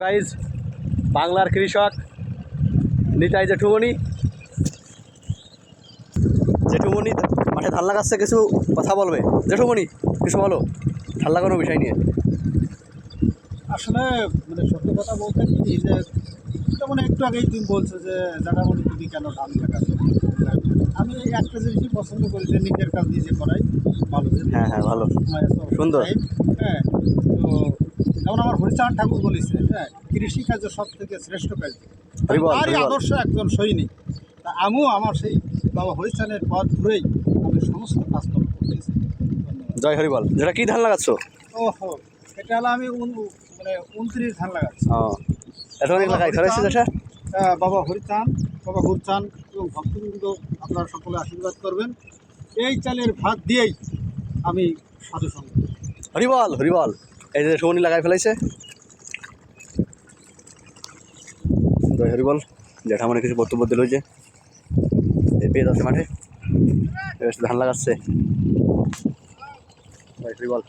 Guys বাংলার কৃষক নিতাই জেঠুমনি মাঠে ধান লাগাচ্ছে, কিছু কথা বলবে। জেঠুমনি কিছু বলো ধান লাগানোর বিষয় নিয়ে। আসলে সত্যি কথা বলতে কি যে যেমন একটু আগেই তুমি বলছো যে জায়গামণি তুমি কেন ধান লাগাচ্ছ। আমি একটা জিনিসই পছন্দ করি যে নিজের কাজ নিজে করাই ভালো। হ্যাঁ হ্যাঁ, ভালো, সুন্দর। হ্যাঁ, তো যেমন আমার হরিচাঁদ ঠাকুর বলেছে, হ্যাঁ, কৃষিকাজের সব থেকে শ্রেষ্ঠ কাজ। তারই আদর্শ একজন সৈনিক। তা আমিও আমার সেই বাবা হরিচাঁদের পথ ধরেই আমি সমস্ত কাজকর্ম করতেছি। জয় হরিবল। যেটা কি ধান লাগাচ্ছ? ওহো, এটা হলো আমি 29 ধান লাগাচ্ছি। এত অনেক লাগাই ধরেছি যেটা। বাবা হরিচাঁদ, বাবা গুরচাঁদ এবং ভক্তবৃন্দ আপনারা সকলে আশীর্বাদ করবেন। এই চালের ভাত দিয়েই আমি সাধু সঙ্গ। হরিবল হরিবল। এই যে জেঠুমনি লাগাই ফেলাইছে। জয় হরিবল। জেঠামনি কিছু বক্তব্য দিল যে পেয়ে আছে মাঠে ধান লাগাচ্ছে। জয় হরিবল।